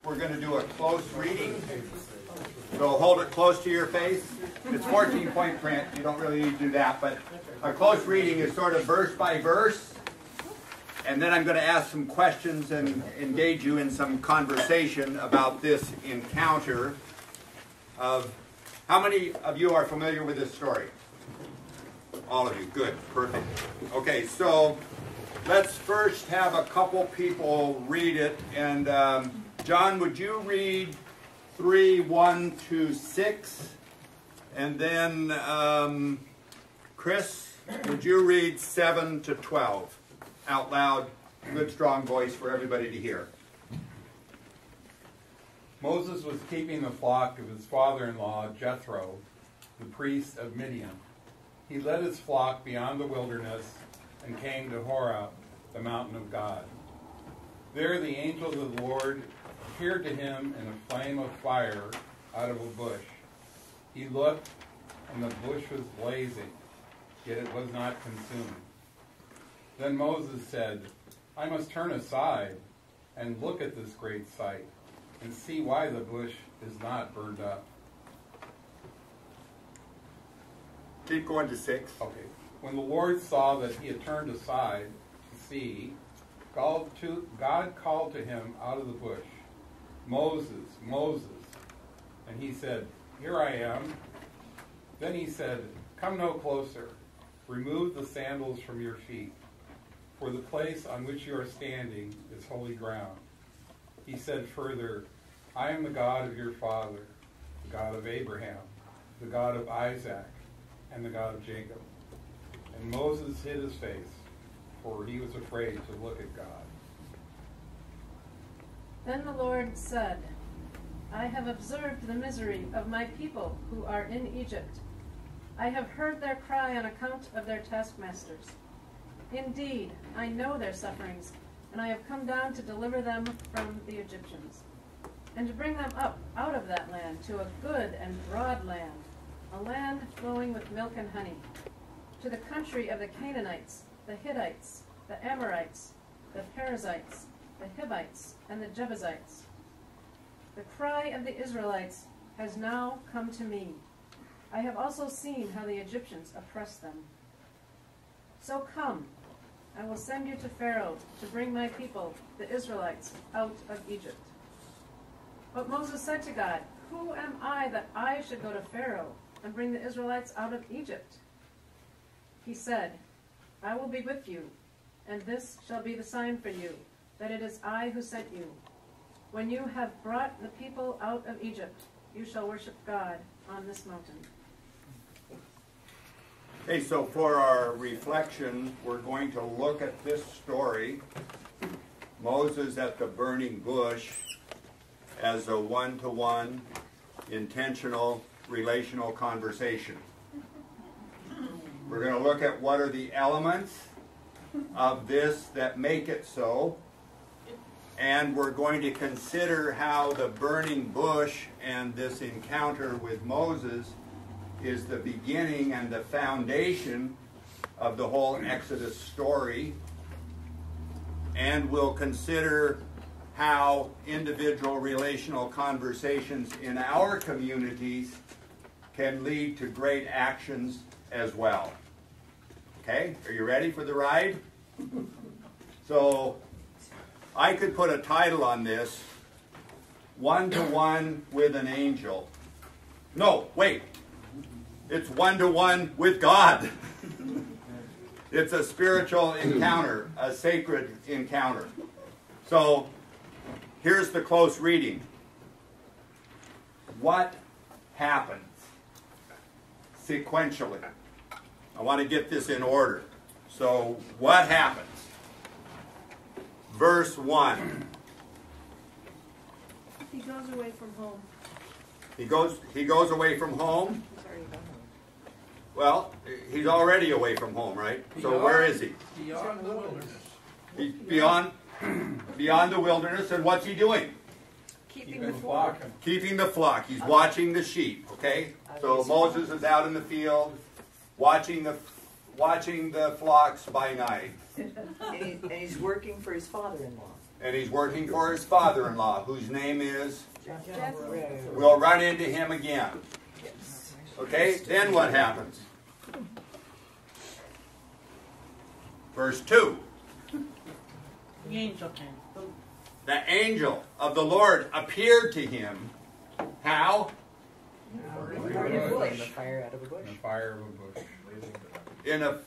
we're going to do a close reading. So hold it close to your face. It's 14-point print. You don't really need to do that. But a close reading is sort of verse by verse. And then I'm going to ask some questions and engage you in some conversation about this encounter of... How many of you are familiar with this story? All of you. Good. Perfect. Okay, so let's first have a couple people read it. And John, would you read 3:1-6? And then Chris, would you read 7-12? Out loud, good strong voice for everybody to hear. Moses was keeping the flock of his father-in-law, Jethro, the priest of Midian. He led his flock beyond the wilderness and came to Horeb, the mountain of God. There the angel of the Lord appeared to him in a flame of fire out of a bush. He looked, and the bush was blazing, yet it was not consumed. Then Moses said, I must turn aside and look at this great sight, and see why the bush is not burned up. Keep going to 6. Okay. When the Lord saw that he had turned aside to see, God called to him out of the bush, Moses, Moses. And he said, Here I am. Then he said, Come no closer. Remove the sandals from your feet, for the place on which you are standing is holy ground. He said further, I am the God of your father, the God of Abraham, the God of Isaac, and the God of Jacob. And Moses hid his face, for he was afraid to look at God. Then the Lord said, I have observed the misery of my people who are in Egypt. I have heard their cry on account of their taskmasters. Indeed, I know their sufferings, and I have come down to deliver them from the Egyptians, and to bring them up out of that land to a good and broad land, a land flowing with milk and honey, to the country of the Canaanites, the Hittites, the Amorites, the Perizzites, the Hivites, and the Jebusites. The cry of the Israelites has now come to me. I have also seen how the Egyptians oppress them. So come, I will send you to Pharaoh to bring my people, the Israelites, out of Egypt. But Moses said to God, Who am I that I should go to Pharaoh and bring the Israelites out of Egypt? He said, I will be with you, and this shall be the sign for you, that it is I who sent you. When you have brought the people out of Egypt, you shall worship God on this mountain. Okay, so for our reflection, we're going to look at this story, Moses at the burning bush, as a one-to-one, intentional, relational conversation. We're going to look at what are the elements of this that make it so, and we're going to consider how the burning bush and this encounter with Moses is the beginning and the foundation of the whole Exodus story. And we'll consider how individual relational conversations in our communities can lead to great actions as well. Okay, are you ready for the ride? So I could put a title on this, One-to-One with an Angel. No, wait. It's one-to-one with God. It's a spiritual encounter, a sacred encounter. So here's the close reading. What happens sequentially? I want to get this in order. So what happens? Verse 1. He goes away from home. He goes away from home. Well, he's already away from home, right? So where is he? Beyond the wilderness. He's beyond the wilderness, and what's he doing? Keeping the flock. Keeping the flock. He's watching the sheep, okay? So Moses is out in the field watching the flocks by night. And he's working for his father-in-law. And he's working for his father-in-law, whose name is? Jethro. We'll run into him again. Okay, then what happens? Verse 2. The angel came. The angel of the Lord appeared to him. How? In bush. Fire out of a bush. the fire of a bush. In a,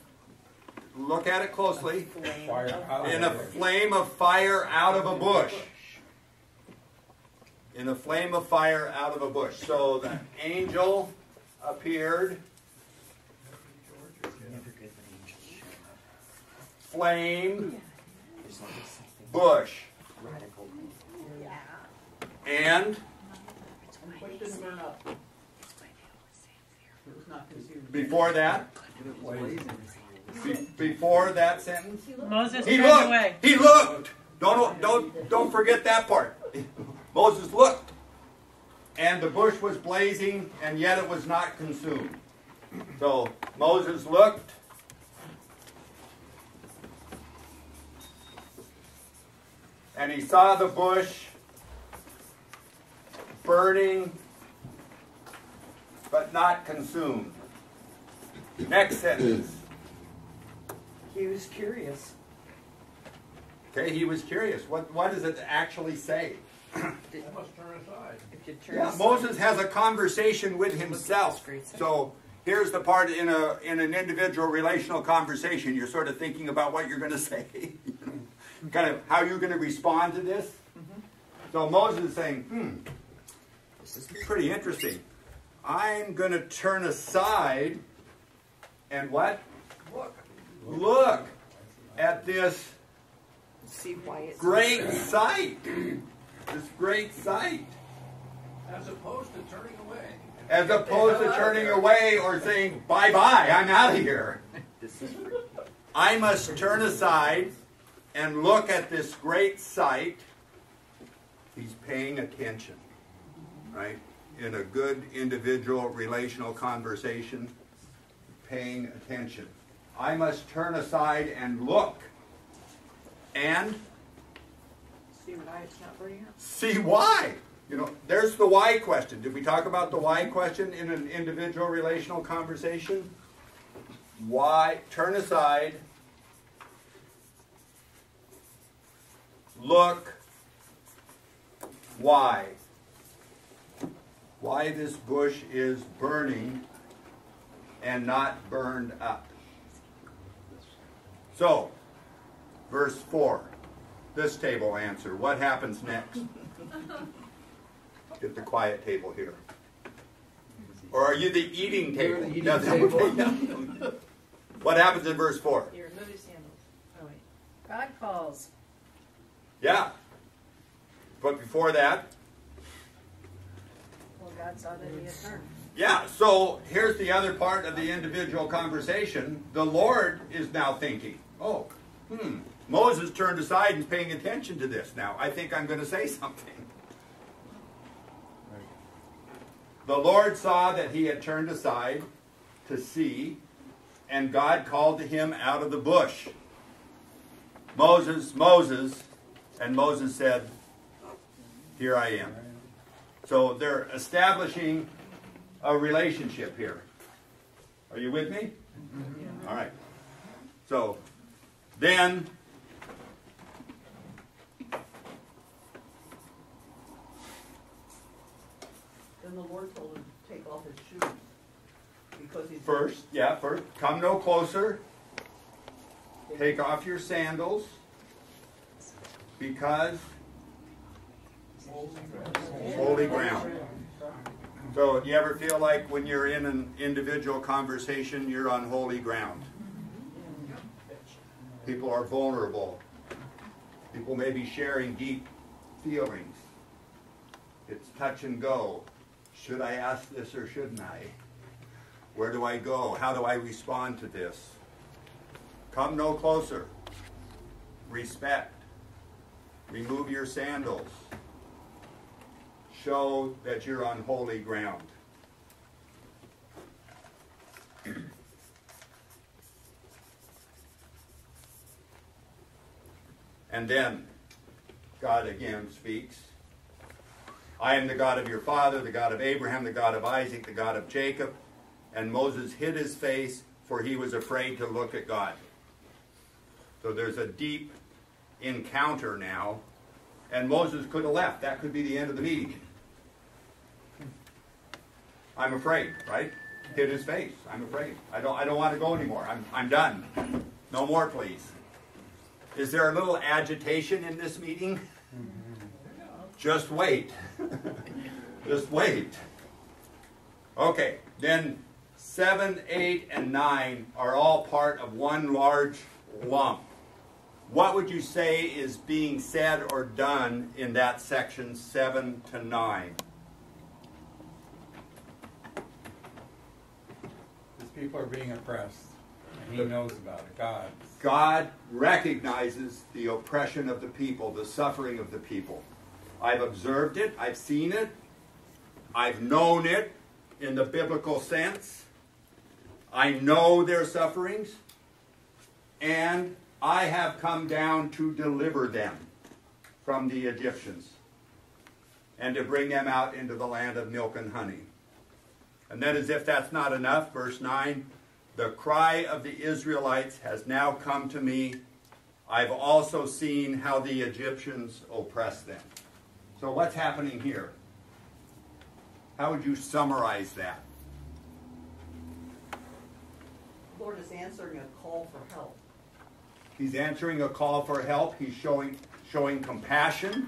look at it closely. Fire out In of a a bush. flame of fire out of a bush. In a flame of fire out of a bush. So the angel appeared. Flame, bush, and Bush didn't burn up. It was not consumed. before that, before that sentence, Moses he turned looked. away. He looked. Don't forget that part. Moses looked, and the bush was blazing, and yet it was not consumed. So Moses looked. And he saw the bush burning, but not consumed. Next sentence. He was curious. Okay, he was curious. What does it actually say? If you turn Yeah, aside- Moses has a conversation with himself. So here's the part in an individual relational conversation. You're sort of thinking about what you're going to say. Kind of how you're going to respond to this. So Moses is saying, this is pretty interesting. I'm going to turn aside and what? Look at this See why it's great sight. This great sight. As opposed to turning away. As opposed to turning away or saying, bye-bye, I'm out of here. I must turn aside and look at this great sight. He's paying attention, right? In a good individual relational conversation, paying attention. I must turn aside and look and See why it's not burning up. see why. You know, there's the why question. Did we talk about the why question in an individual relational conversation? Why? Turn aside. Look. Why? Why this bush is burning and not burned up. So, verse 4. This table answer. What happens next? Get the quiet table here. Or are you the eating table? You're the eating That's table. okay. What happens in verse 4? Here, move your sandals. Oh, wait. God calls. Yeah. But before that, Well, God saw that he had turned. yeah, so here's the other part of the individual conversation. The Lord is now thinking, oh, Moses turned aside and is paying attention to this now. I think I'm going to say something. The Lord saw that he had turned aside to see, and God called to him out of the bush, Moses, Moses, and Moses said, here I am. So they're establishing a relationship here. Are you with me? All right. So then Then the Lord told him to take off his shoes. Because he's first, come no closer. Take off your sandals because holy ground. So do you ever feel like when you're in an individual conversation, you're on holy ground? People are vulnerable. People may be sharing deep feelings. It's touch and go. Should I ask this or shouldn't I? Where do I go? How do I respond to this? Come no closer. Respect. Remove your sandals. Show that you're on holy ground. And then, God again speaks. I am the God of your father, the God of Abraham, the God of Isaac, the God of Jacob. And Moses hid his face, for he was afraid to look at God. So there's a deep encounter now. And Moses could have left. That could be the end of the meeting. I'm afraid, right? Hid his face. I'm afraid. I don't want to go anymore. I'm done. No more, please. Is there a little agitation in this meeting? Just wait. Just wait. Okay, then 7, 8, and 9 are all part of one large lump. What would you say is being said or done in that section 7 to 9? These people are being oppressed, and he knows about it. God recognizes the oppression of the people, the suffering of the people. I've observed it, I've seen it, I've known it in the biblical sense. I know their sufferings, and I have come down to deliver them from the Egyptians and to bring them out into the land of milk and honey. And then, as if that's not enough, verse 9, the cry of the Israelites has now come to me. I've also seen how the Egyptians oppress them. So what's happening here? How would you summarize that? The Lord is answering a call for help. He's answering a call for help. He's showing compassion.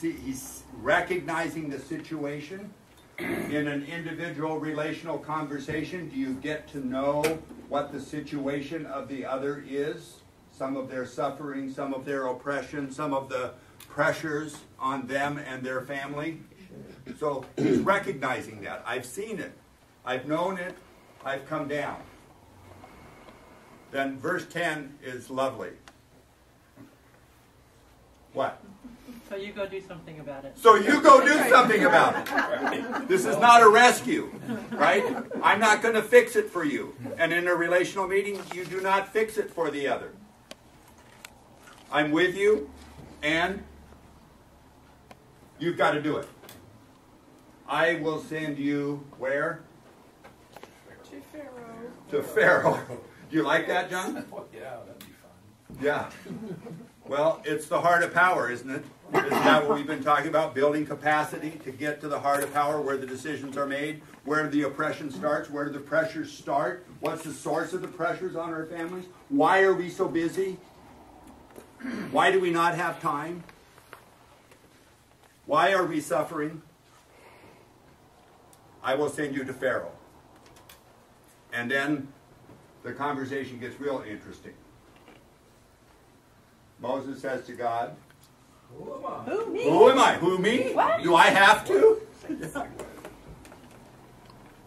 He's recognizing the situation. In an individual relational conversation, do you get to know what the situation of the other is? Some of their suffering, some of their oppression, some of the pressures on them and their family. So he's recognizing that. I've seen it. I've known it. I've come down. Then verse 10 is lovely. What? So you go do something about it. So you go do something about it. This is not a rescue, right? I'm not going to fix it for you. And in a relational meeting, you do not fix it for the other. I'm with you, and you've got to do it. I will send you where? To Pharaoh. To Pharaoh. Do you like that, John? Oh, yeah, that'd be fun. Yeah. Well, it's the heart of power, isn't it? Isn't that what we've been talking about? Building capacity to get to the heart of power, where the decisions are made, where the oppression starts, where do the pressures start, what's the source of the pressures on our families, why are we so busy, why do we not have time, why are we suffering? I will send you to Pharaoh. And then the conversation gets real interesting. Moses says to God, Who am I? Who, me? who am I? Who, me? What? Do I have to?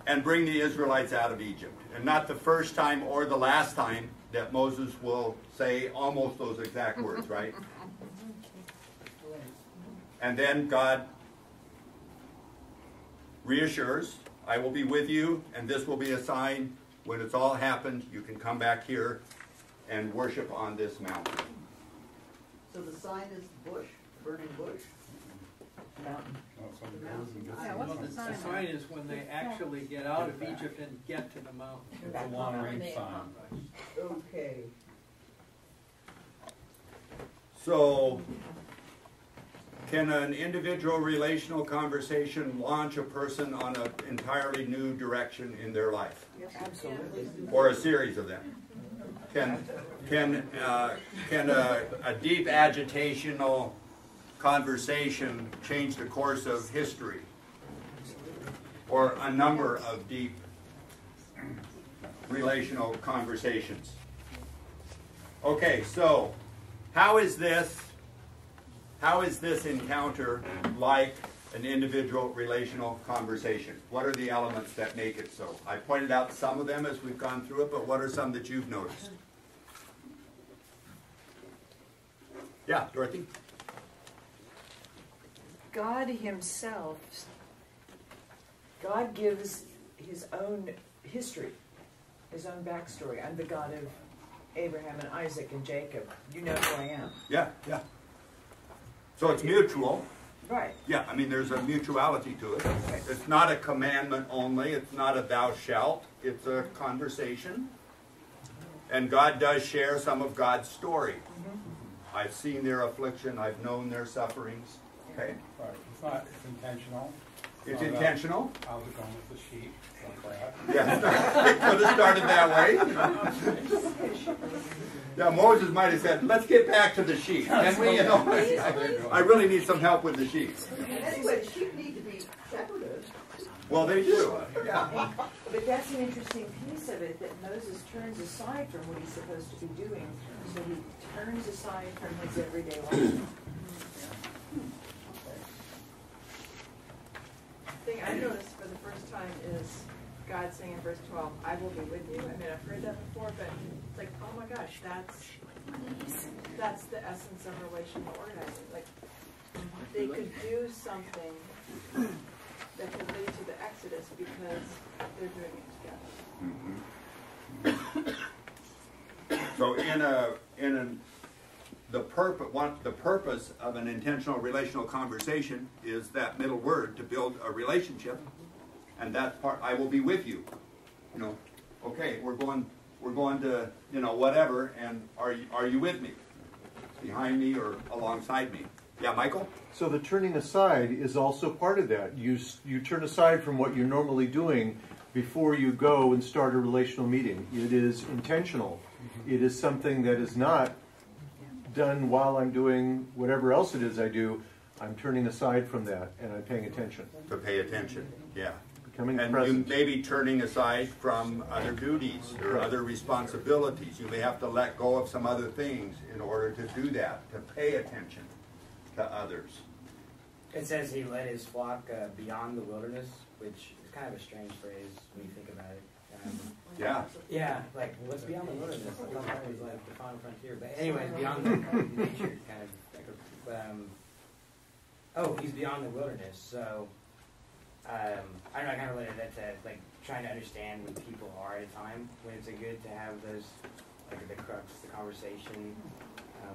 And bring the Israelites out of Egypt. And not the first time or the last time that Moses will say almost those exact words, right? And then God reassures, I will be with you, and this will be a sign. When it's all happened, you can come back here and worship on this mountain. So the sign is bush, burning bush. Mountain. Yeah, what's the sign? The sign is when they actually get out of Egypt and get to the mountain. It's a long-range sign. Okay. So, can an individual relational conversation launch a person on an entirely new direction in their life? Absolutely. Or a series of them? Can a deep agitational conversation change the course of history? Or a number of deep relational conversations? Okay, so how is this encounter like an individual relational conversation? What are the elements that make it so? I pointed out some of them as we've gone through it, but what are some that you've noticed? Yeah, Dorothy? God himself, God gives his own history, his own backstory. I'm the God of Abraham and Isaac and Jacob. You know who I am. Yeah, yeah. So it's mutual. Right. Yeah, I mean, there's a mutuality to it. It's not a commandment only. It's not a thou shalt. It's a conversation. And God does share some of God's story. I've seen their affliction. I've known their sufferings. Okay? Right. It's intentional. It's intentional. How's it going with the sheep? Like that. Yeah, it could have started that way. Yeah, Moses might have said, let's get back to the sheep. Can we, I really need some help with the sheep. Anyway, sheep need to be shepherded. Well, they do. Yeah. But that's an interesting piece of it, that Moses turns aside from what he's supposed to be doing. So he turns aside from his everyday life. The thing I noticed for the first time is God saying in verse 12, I will be with you. I mean, I've heard that before, but it's like, oh my gosh, that's the essence of relational organizing. Like, they could do something that could lead to the Exodus because they're doing it together. So the purpose of an intentional relational conversation is that middle word, to build a relationship, and that part, I will be with you. You know, okay, we're going to, you know, whatever, and are you with me? Behind me or alongside me? Yeah, Michael? So the turning aside is also part of that. You turn aside from what you're normally doing before you go and start a relational meeting. It is intentional. It is something that is not done while I'm doing whatever else it is I do. I'm turning aside from that and I'm paying attention. To pay attention, yeah. Becoming and present. You may be turning aside from other duties or other responsibilities. You may have to let go of some other things in order to do that, to pay attention to others. It says he led his flock beyond the wilderness, which is kind of a strange phrase when you think about it. Yeah. Yeah, like, what's beyond the wilderness? I thought that was like the final frontier. But anyways, beyond the nature kind of. He's beyond the wilderness. So, I don't know, I kind of related that to, like, trying to understand when people are at a time, when it's good to have those, like, the crux, the conversation,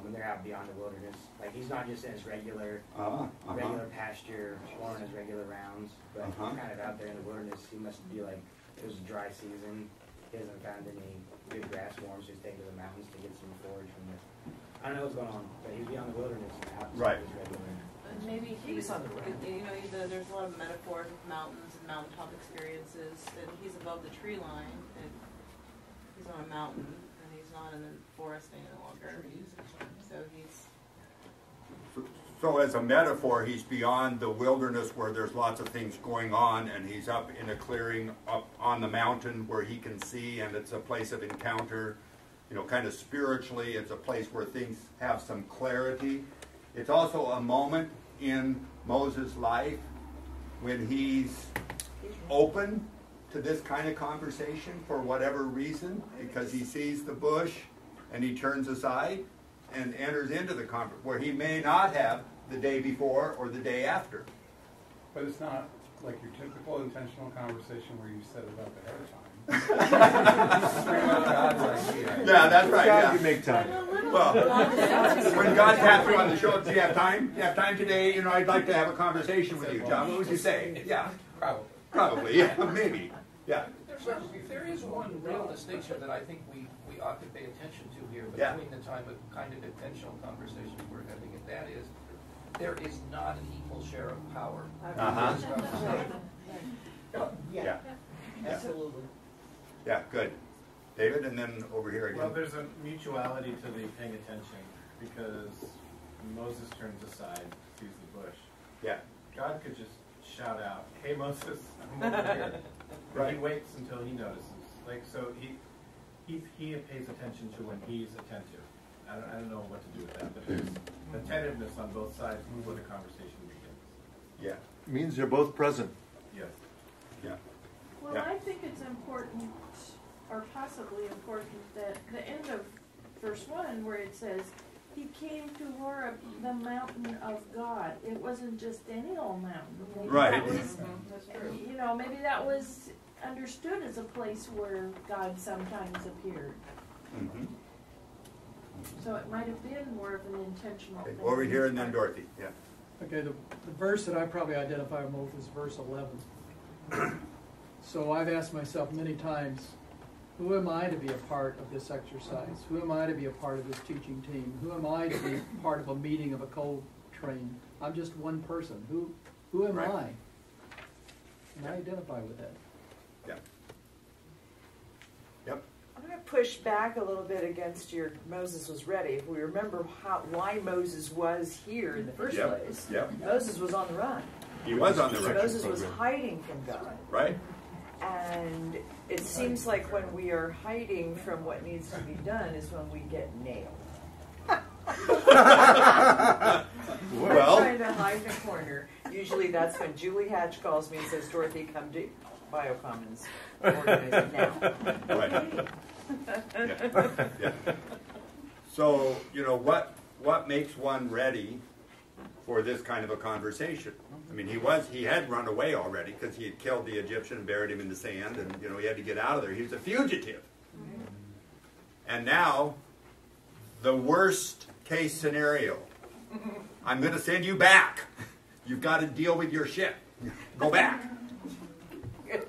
when they're out beyond the wilderness. Like, he's not just in his regular pasture or on his regular rounds, but kind of out there in the wilderness. He must be like, it was a dry season. He hasn't found any good grass forms, so he's taken to the mountains to get some forage from it. I don't know what's going on, but he's beyond the wilderness and outside his regular. Maybe he's on the road. You know, there's a lot of metaphors with mountains and mountaintop experiences, and he's above the tree line, and he's on a mountain, and he's not in the forest any longer. So So as a metaphor, he's beyond the wilderness where there's lots of things going on, and he's up in a clearing up on the mountain where he can see, and it's a place of encounter. You know, kind of spiritually, it's a place where things have some clarity. It's also a moment in Moses' life when he's open to this kind of conversation for whatever reason, because he sees the bush and he turns aside and enters into the conversation where he may not have the day before or the day after. But it's not like your typical intentional conversation where you set it up ahead of time. Yeah, that's right. God, yeah. you make time. Well, when God taps you on the shoulder, do you have time? You have time today? You know, I'd like to have a conversation with you, John. What would you say? Yeah. Probably. Yeah. Maybe. Yeah. There is one real distinction that I think we ought to pay attention to here between the time of kind of intentional conversations we're having, and that is, there is not an equal share of power. Yeah. Absolutely. Yeah, good. David, and then over here again. Well, there's a mutuality to the paying attention, because Moses turns aside, sees the bush. Yeah. God could just shout out, "Hey Moses, I'm over here." Right. He waits until he notices. Like, so he pays attention to when he's attentive. I don't know what to do with that, but there's attentiveness on both sides before the conversation begins. Yeah. It means they're both present. Yes. Yeah. Well, I think it's important, or possibly important, that the end of verse 1 where it says, he came to Horeb, the mountain of God. It wasn't just any old mountain. Maybe right. That was, you know, maybe that was understood as a place where God sometimes appeared. So it might have been more of an intentional Okay, thing. over here and then Dorothy. Yeah. Okay, the verse that I probably identify most is verse 11. So I've asked myself many times, who am I to be a part of this exercise? Who am I to be a part of this teaching team? Who am I to be part of a meeting of a co-train? I'm just one person. Who am I? And I identify with that. Yeah. Yep. I'm going to push back a little bit against your Moses was ready. If we remember why Moses was here in the first place, Moses was on the run. He was on the run. Moses was hiding from God. Right. And it seems like when we are hiding from what needs to be done is when we get nailed. We're trying to hide in a corner. Usually that's when Julie Hatch calls me and says, Dorothy, come to Biocommons. Organize it now. Right. Yeah. So, what makes one ready for this kind of a conversation? I mean, he had run away already because he had killed the Egyptian and buried him in the sand, and he had to get out of there. He was a fugitive. And now, the worst case scenario. I'm going to send you back. You've got to deal with your shit. Go back.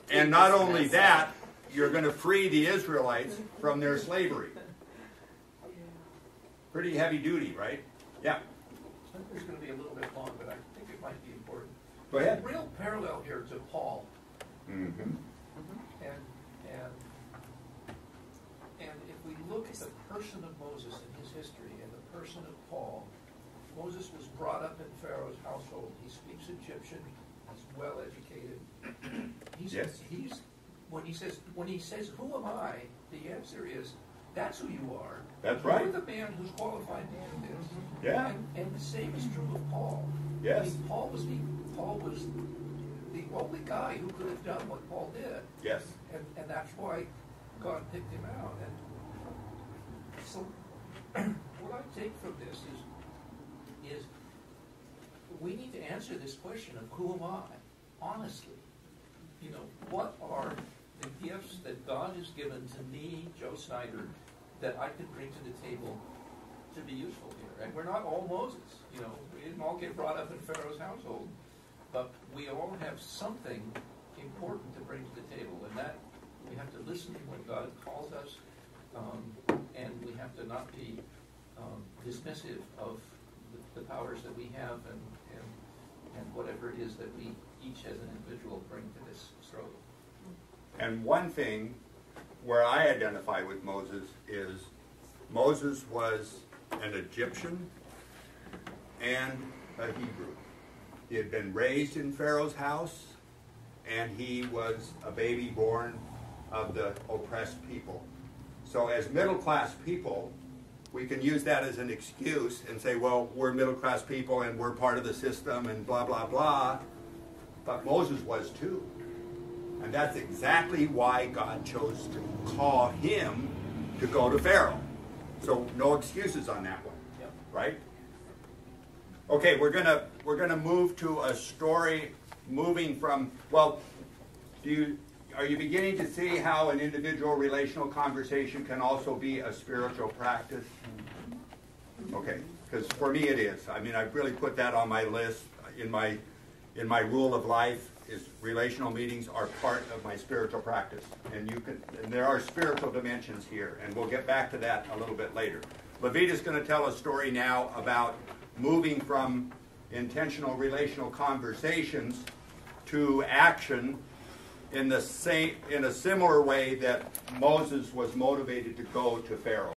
And not only that, you're going to free the Israelites from their slavery. Pretty heavy duty, right? Yeah. It's going to be a little bit long, but I think it might be important. Go ahead. A real parallel here to Paul. Mm-hmm. And if we look at the person of Moses in his history and the person of Paul, Moses was brought up in Pharaoh's household. He speaks Egyptian. He's well educated. When he says, "Who am I?" The answer is, "That's who you are. That's right. You're the man who's qualified to do this." Yeah. And the same is true of Paul. Yes. I mean, Paul was the only guy who could have done what Paul did. Yes. And that's why God picked him out. And so, what I take from this is we need to answer this question of who am I, honestly. What are the gifts that God has given to me, Joe Snyder, that I can bring to the table to be useful here? And we're not all Moses. We didn't all get brought up in Pharaoh's household, but we all have something important to bring to the table, and that we have to listen when God calls us, and we have to not be dismissive of the powers that we have and whatever it is that we each as an individual bring to this struggle. And one thing where I identify with Moses is Moses was an Egyptian and a Hebrew. He had been raised in Pharaoh's house, and he was a baby born of the oppressed people. So as middle-class people, we can use that as an excuse and say, well, we're middle-class people and we're part of the system and blah, blah, blah. But Moses was too. And that's exactly why God chose to call him to go to Pharaoh. So no excuses on that one, right? Okay, we're gonna move to a story moving from, well, are you beginning to see how an individual relational conversation can also be a spiritual practice? Okay, because for me it is. I mean, I've really put that on my list in my rule of life. Is relational meetings are part of my spiritual practice, and there are spiritual dimensions here, and we'll get back to that a little bit later. Levita's going to tell a story now about moving from intentional relational conversations to action in a similar way that Moses was motivated to go to Pharaoh.